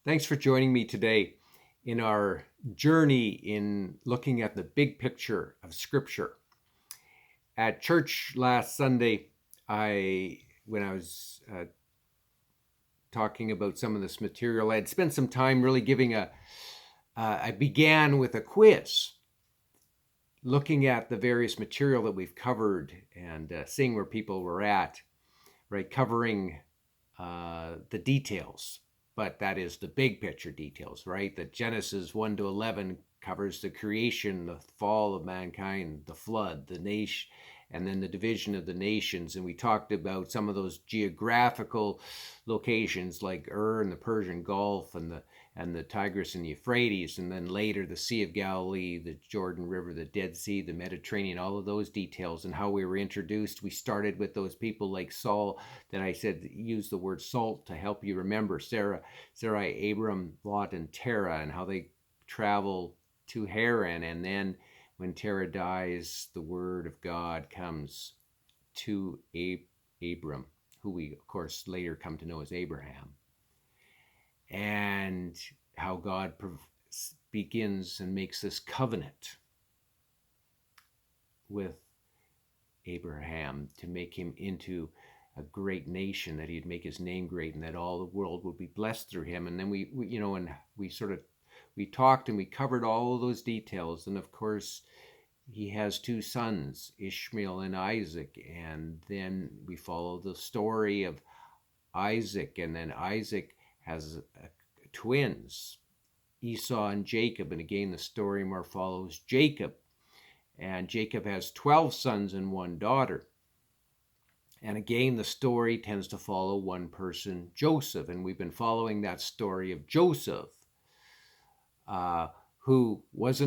Thanks for joining me today in our journey in looking at the big picture of Scripture. At church last Sunday, when I was talking about some of this material, I had spent some time really I began with a quiz, looking at the various material that we've covered and seeing where people were at, right? Covering the details, but that is the big picture details, right? That Genesis 1 to 11 covers the creation, the fall of mankind, the flood, the nation, and then the division of the nations. And we talked about some of those geographical locations like Ur and the Persian Gulf and the Tigris and the Euphrates, and then later the Sea of Galilee, the Jordan River, the Dead Sea, the Mediterranean, all of those details and how we were introduced. We started with those people like Saul that I said use the word salt to help you remember Sarai, Abram, Lot, and Terah, and how they travel to Haran. And then when Terah dies, the word of God comes to Abram, who we, of course, later come to know as Abraham, and how God begins and makes this covenant with Abraham to make him into a great nation, that he'd make his name great, and that all the world would be blessed through him. And then we talked and we covered all of those details. And of course, he has two sons, Ishmael and Isaac. And then we follow the story of Isaac, and then Isaac has twins, Esau and Jacob. And again, the story more follows Jacob. And Jacob has 12 sons and one daughter. And again, the story tends to follow one person, Joseph. And we've been following that story of Joseph, who was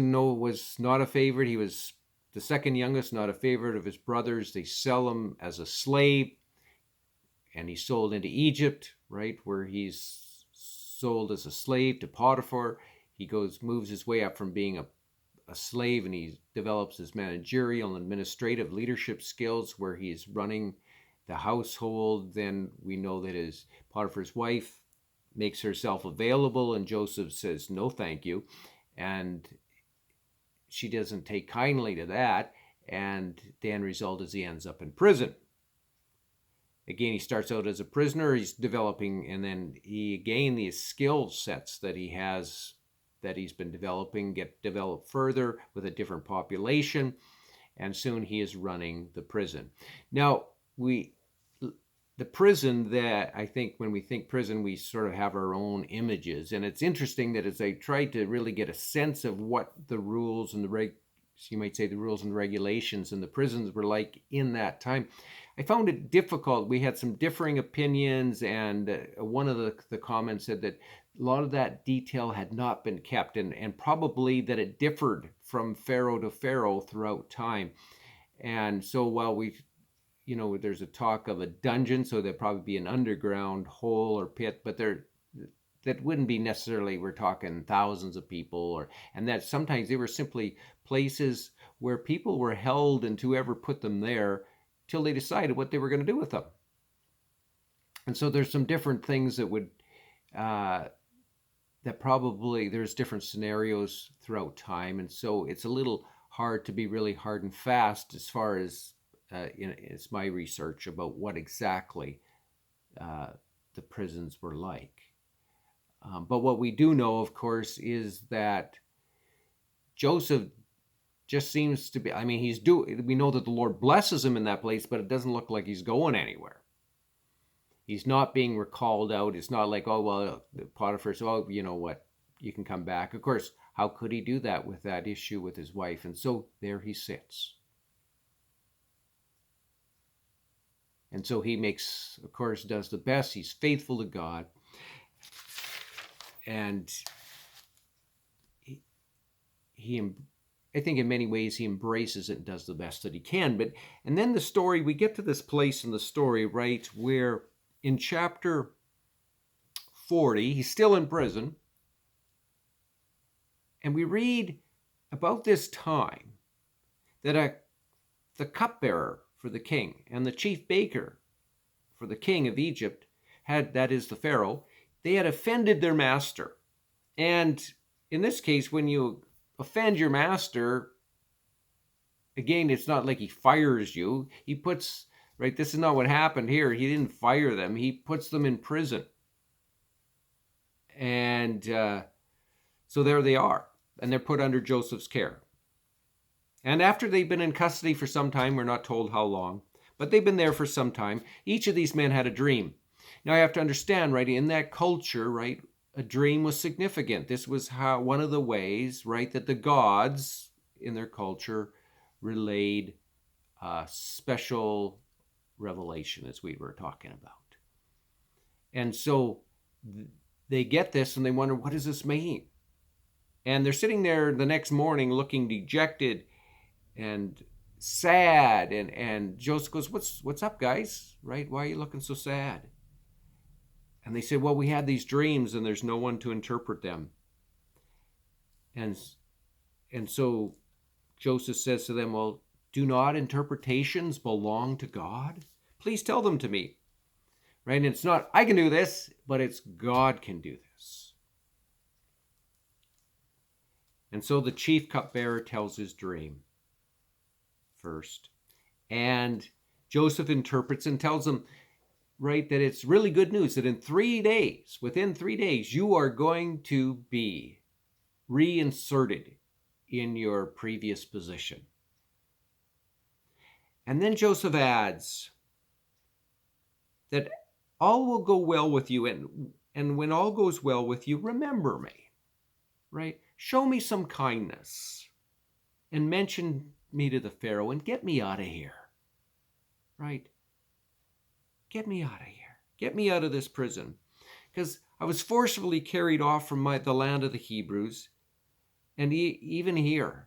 not a favorite. He was the second youngest, not a favorite of his brothers. They sell him as a slave, and he's sold into Egypt, right, where he's sold as a slave to Potiphar. He moves his way up from being a slave, and he develops his managerial and administrative leadership skills where he's running the household. Then we know that Potiphar's wife makes herself available, and Joseph says, no, thank you. And she doesn't take kindly to that. And the end result is he ends up in prison. Again, he starts out as a prisoner. He's developing, and then these skill sets that he's been developing get developed further with a different population, and soon he is running the prison. Now, the prison, that I think when we think prison, we sort of have our own images. And it's interesting that as I tried to really get a sense of what the rules and you might say the rules and regulations in the prisons were like in that time, I found it difficult. We had some differing opinions, and one of the comments said that a lot of that detail had not been kept, and probably that it differed from pharaoh to pharaoh throughout time. And so while there's a talk of a dungeon, so there'd probably be an underground hole or pit, but that wouldn't be necessarily, we're talking thousands of people, and that sometimes they were simply places where people were held, and whoever put them there till they decided what they were going to do with them. And so there's some different things that probably there's different scenarios throughout time, and so it's a little hard to be really hard and fast as far as it's my research about what exactly the prisons were like. But what we do know, of course, is that Joseph just seems to be, we know that the Lord blesses him in that place, but it doesn't look like he's going anywhere. He's not being recalled out. It's not like, oh, well, Potiphar says, oh, you know what, you can come back. Of course, how could he do that with that issue with his wife? And so there he sits. And so he does the best. He's faithful to God. And I think in many ways he embraces it and does the best that he can. And then we get to this place in the story, right, where in chapter 40, he's still in prison. And we read about this time that the cupbearer for the king and the chief baker for the king of Egypt that is the Pharaoh, they had offended their master. And in this case, when you offend your master, again, it's not like he fires you. He puts, right, this is not what happened here. He didn't fire them. He puts them in prison. And so there they are. And they're put under Joseph's care. And after they've been in custody for some time, we're not told how long, but they've been there for some time, each of these men had a dream. Now I have to understand, right, in that culture, right, a dream was significant. This was how one of the ways, right, that the gods in their culture relayed special revelation, as we were talking about. And so they get this and they wonder, what does this mean? And they're sitting there the next morning looking dejected and sad. And Joseph goes, what's up, guys? Right? Why are you looking so sad? And they say, well, we had these dreams and there's no one to interpret them. And so Joseph says to them, well, do not interpretations belong to God? Please tell them to me. Right? And it's not, I can do this, but it's God can do this. And so the chief cupbearer tells his dream first. And Joseph interprets and tells him, right, that it's really good news that in 3 days, within 3 days, you are going to be reinserted in your previous position. And then Joseph adds that all will go well with you, and when all goes well with you, remember me, right? Show me some kindness and mention me to the Pharaoh and get me out of here, right? Get me out of here. Get me out of this prison, because I was forcefully carried off from the land of the Hebrews, and even here,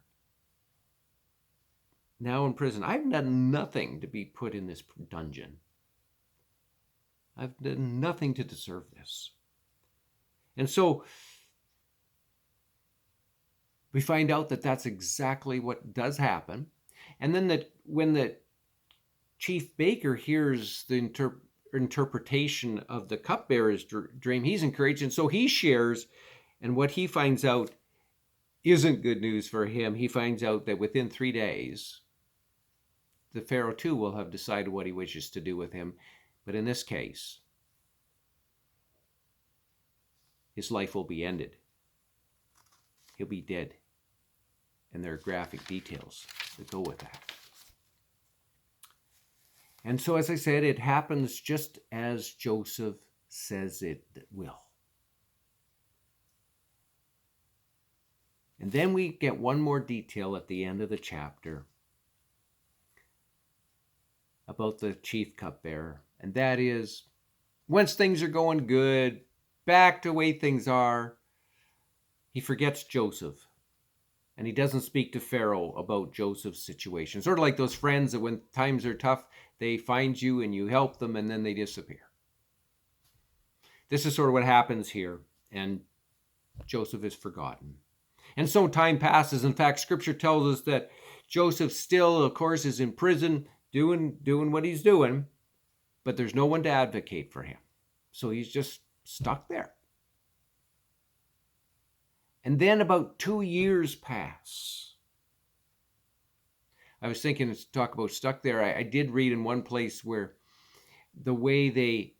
now in prison, I've done nothing to be put in this dungeon. I've done nothing to deserve this. And so we find out that that's exactly what does happen. And then when the chief baker hears the interpretation of the cupbearer's dream, he's encouraged. And so he shares, and what he finds out isn't good news for him. He finds out that within 3 days, the Pharaoh too will have decided what he wishes to do with him. But in this case, his life will be ended. He'll be dead. And there are graphic details that go with that. And so, as I said, it happens just as Joseph says it will. And then we get one more detail at the end of the chapter about the chief cupbearer. And that is, once things are going good, back to the way things are, he forgets Joseph. And he doesn't speak to Pharaoh about Joseph's situation. Sort of like those friends that when times are tough, they find you and you help them and then they disappear. This is sort of what happens here. And Joseph is forgotten. And so time passes. In fact, Scripture tells us that Joseph still, of course, is in prison doing what he's doing, but there's no one to advocate for him. So he's just stuck there. And then about 2 years pass. I was thinking to talk about stuck there. I did read in one place where the way they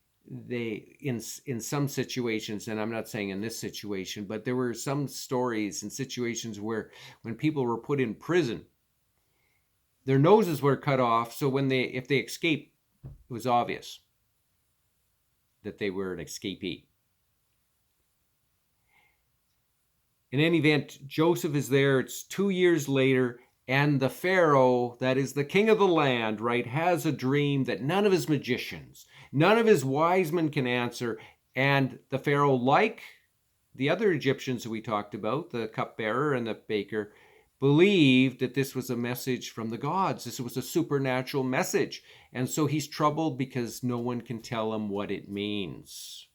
in some situations, and I'm not saying in this situation, but there were some stories and situations where when people were put in prison, their noses were cut off. So if they escaped, it was obvious that they were an escapee. In any event, Joseph is there. It's 2 years later, and the Pharaoh, that is the king of the land, right, has a dream that none of his magicians, none of his wise men can answer. And the Pharaoh, like the other Egyptians that we talked about, the cupbearer and the baker, believed that this was a message from the gods. This was a supernatural message. And so he's troubled because no one can tell him what it means.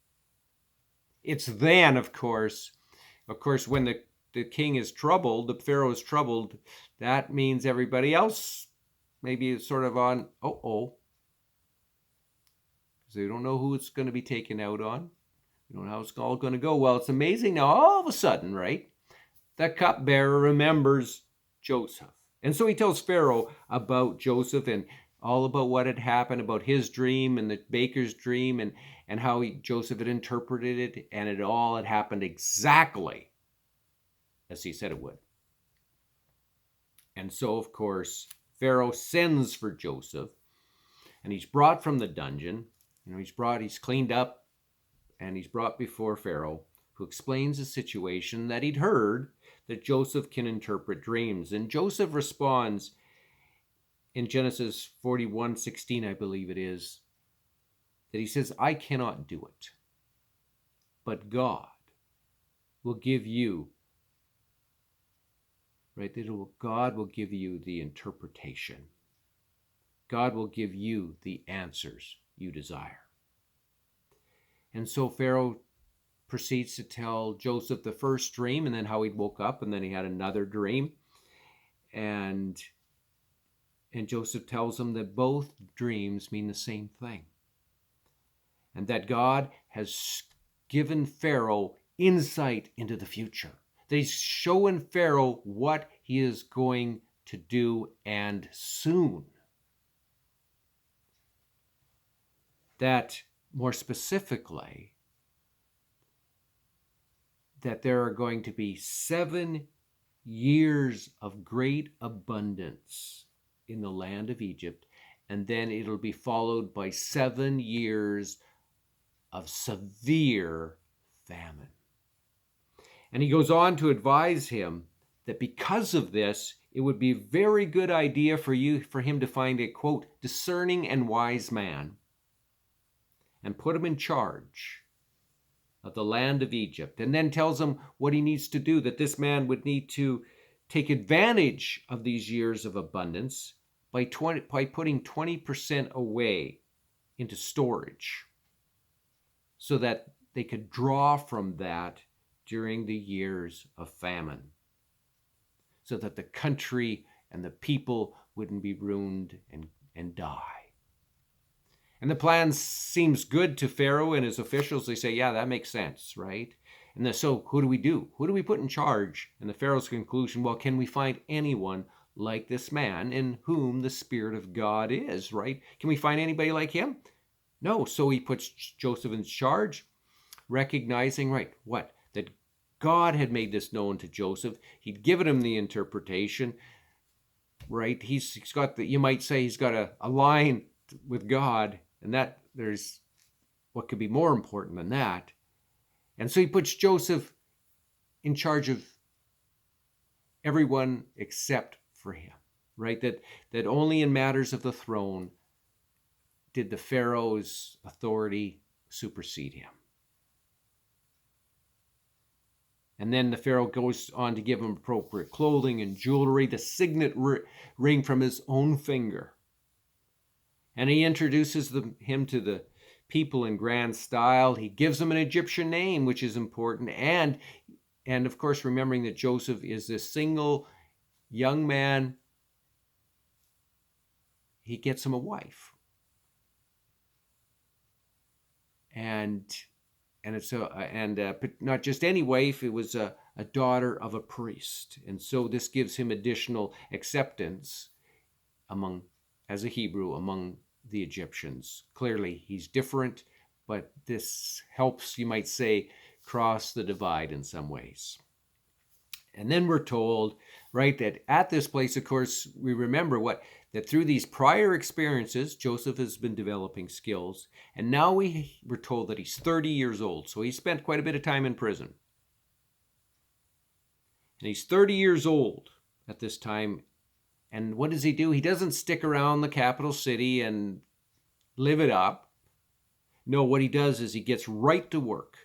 It's then, of course, when the king is troubled, the Pharaoh is troubled, that means everybody else maybe is sort of on, because they don't know who it's going to be taken out on. You know how it's all going to go. Well, it's amazing now. All of a sudden, right, the cupbearer remembers Joseph. And so he tells Pharaoh about Joseph and all about what had happened, about his dream and the baker's dream, and how Joseph had interpreted it, and it all had happened exactly as he said it would. And so, of course, Pharaoh sends for Joseph, and he's brought from the dungeon. You know, he's cleaned up, and he's brought before Pharaoh, who explains the situation that he'd heard, that Joseph can interpret dreams. And Joseph responds in Genesis 41:16, I believe it is, that he says, I cannot do it, but God will give you, right? God will give you the interpretation. God will give you the answers you desire. And so Pharaoh proceeds to tell Joseph the first dream, and then how he woke up, and then he had another dream. And Joseph tells him that both dreams mean the same thing. And that God has given Pharaoh insight into the future. That he's showing Pharaoh what he is going to do, and soon. That more specifically, that there are going to be 7 years of great abundance in the land of Egypt, and then it'll be followed by 7 years of severe famine. And he goes on to advise him that because of this, it would be a very good idea for him to find a, quote, discerning and wise man, and put him in charge of the land of Egypt, and then tells him what he needs to do, that this man would need to take advantage of these years of abundance by putting 20% away into storage, so that they could draw from that during the years of famine, so that the country and the people wouldn't be ruined and die. And the plan seems good to Pharaoh and his officials. They say, yeah, that makes sense, right? And so who do we do? Who do we put in charge? And the Pharaoh's conclusion, well, can we find anyone like this man in whom the Spirit of God is, right? Can we find anybody like him? No. So he puts Joseph in charge, recognizing, right, what? That God had made this known to Joseph. He'd given him the interpretation, right? He's got you might say he's got a line with God, and that there's what could be more important than that. And so he puts Joseph in charge of everyone except for him, right? That only in matters of the throne did the Pharaoh's authority supersede him. And then the Pharaoh goes on to give him appropriate clothing and jewelry, the signet ring from his own finger. And he introduces him to the people in grand style. He gives them an Egyptian name, which is important. And of course, remembering that Joseph is this single young man, he gets him a wife. And it's not just any wife, it was a daughter of a priest. And so this gives him additional acceptance as a Hebrew among the Egyptians. Clearly, he's different, but this helps, you might say, cross the divide in some ways. And then we're told, right, that at this place, of course, we remember that through these prior experiences, Joseph has been developing skills. And now we're told that he's 30 years old. So he spent quite a bit of time in prison. And he's 30 years old at this time. And what does he do? He doesn't stick around the capital city and live it up. No, what he does is he gets right to work,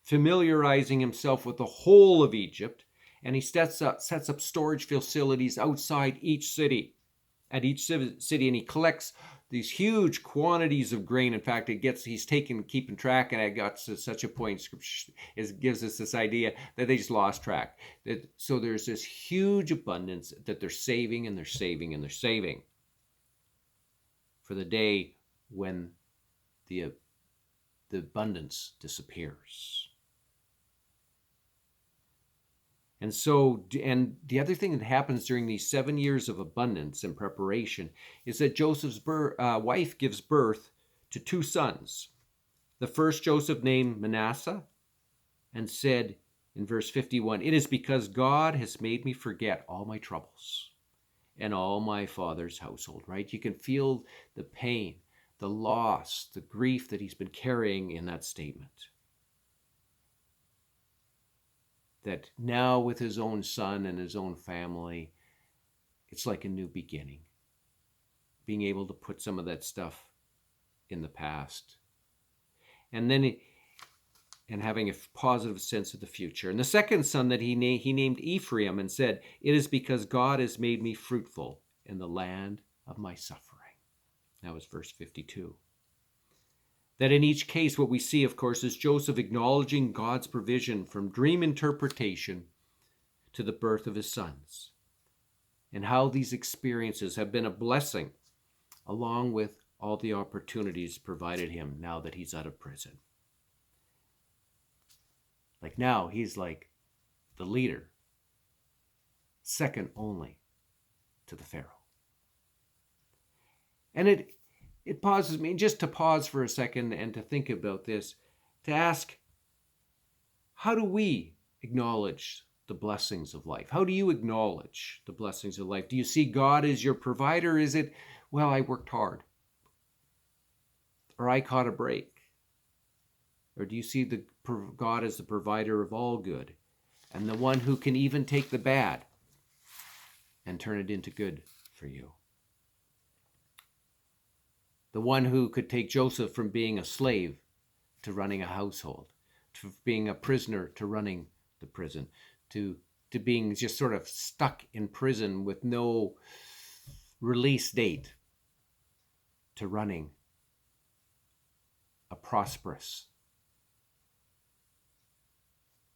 familiarizing himself with the whole of Egypt, and he sets up storage facilities outside each city, and he collects these huge quantities of grain. In fact, he's keeping track, and it got to such a point, Scripture gives us this idea that they just lost track. So there's this huge abundance that they're saving, and they're saving, and they're saving for the day when the the abundance disappears. And so, and the other thing that happens during these 7 years of abundance and preparation is that Joseph's wife gives birth to 2 sons. The first Joseph named Manasseh and said in verse 51, "It is because God has made me forget all my troubles and all my father's household," right? You can feel the pain, the loss, the grief that he's been carrying in that statement. That now with his own son and his own family, it's like a new beginning. Being able to put some of that stuff in the past. And then and having a positive sense of the future. And the second son that he named Ephraim and said, "It is because God has made me fruitful in the land of my suffering." That was verse 52. That in each case, what we see, of course, is Joseph acknowledging God's provision from dream interpretation to the birth of his sons, and how these experiences have been a blessing, along with all the opportunities provided him now that he's out of prison. Like now, he's like the leader, second only to the Pharaoh. And it pauses me just to pause for a second and to think about this, to ask, how do we acknowledge the blessings of life? How do you acknowledge the blessings of life? Do you see God as your provider? Is it, well, I worked hard, or I caught a break? Or do you see God as the provider of all good, and the one who can even take the bad and turn it into good for you? The one who could take Joseph from being a slave to running a household, to being a prisoner to running the prison, to being just sort of stuck in prison with no release date, to running a prosperous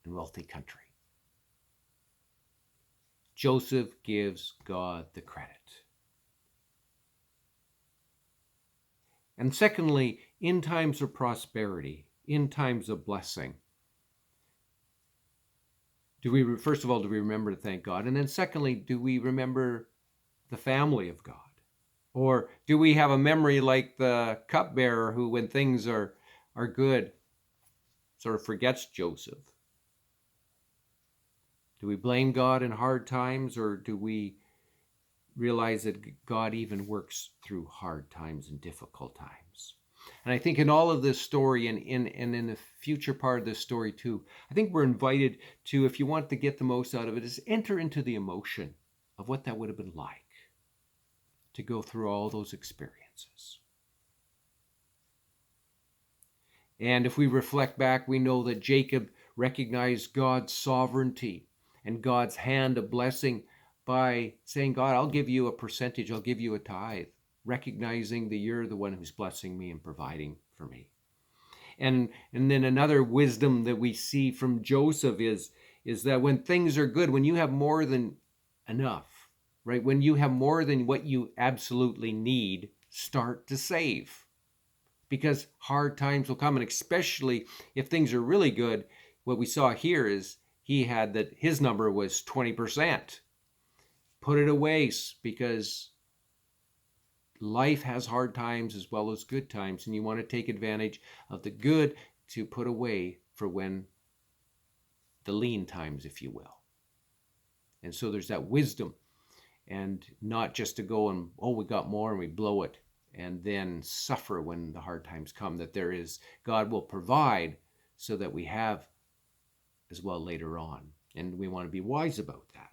and wealthy country. Joseph gives God the credit. And secondly, in times of prosperity, in times of blessing, first of all, do we remember to thank God? And then secondly, do we remember the family of God? Or do we have a memory like the cupbearer who, when things are good, sort of forgets Joseph? Do we blame God in hard times, or do we realize that God even works through hard times and difficult times? And I think in all of this story, and in the future part of this story too, I think we're invited to, if you want to get the most out of it, is enter into the emotion of what that would have been like to go through all those experiences. And if we reflect back, we know that Jacob recognized God's sovereignty and God's hand of blessing by saying, God, I'll give you a percentage, I'll give you a tithe, recognizing that you're the one who's blessing me and providing for me. And then another wisdom that we see from Joseph is that when things are good, when you have more than enough, right? When you have more than what you absolutely need, start to save. Because hard times will come, and especially if things are really good, what we saw here is he had that his number was 20%. Put it away, because life has hard times as well as good times, and you want to take advantage of the good to put away for when the lean times, if you will. And so there's that wisdom, and not just to go and, we got more and we blow it and then suffer when the hard times come, that there is, God will provide so that we have as well later on. And we want to be wise about that.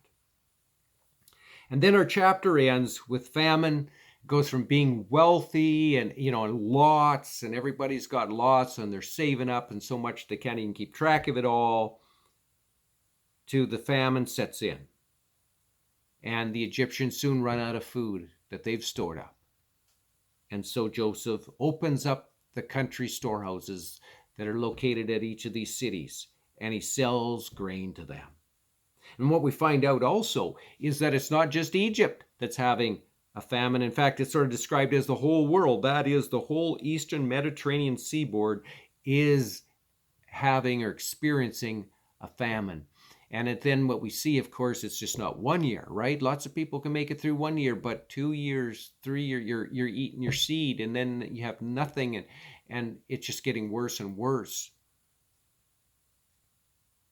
And then our chapter ends with famine. It goes from being wealthy and, lots, and everybody's got lots and they're saving up and so much they can't even keep track of it all, to the famine sets in. And the Egyptians soon run out of food that they've stored up. And so Joseph opens up the country storehouses that are located at each of these cities, and he sells grain to them. And what we find out also is that it's not just Egypt that's having a famine. In fact, it's sort of described as the whole world. That is, the whole eastern Mediterranean seaboard is having or experiencing a famine. And then what we see, of course, it's just not 1 year, right? Lots of people can make it through 1 year, but 2 years, 3 years, you're eating your seed, and then you have nothing, and it's just getting worse and worse.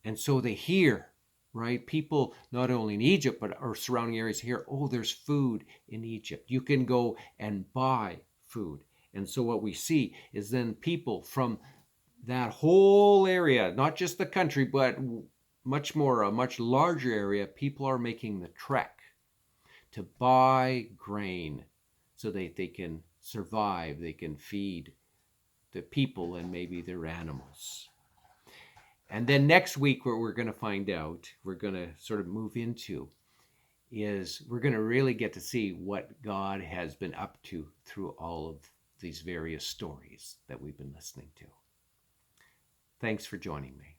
And so they hear, right? People not only in Egypt, but our surrounding areas hear, oh, there's food in Egypt. You can go and buy food. And so what we see is then people from that whole area, not just the country, but much more, a much larger area, people are making the trek to buy grain so that they can survive, they can feed the people and maybe their animals. And then next week, what we're going to find out, we're going to sort of move into, is we're going to really get to see what God has been up to through all of these various stories that we've been listening to. Thanks for joining me.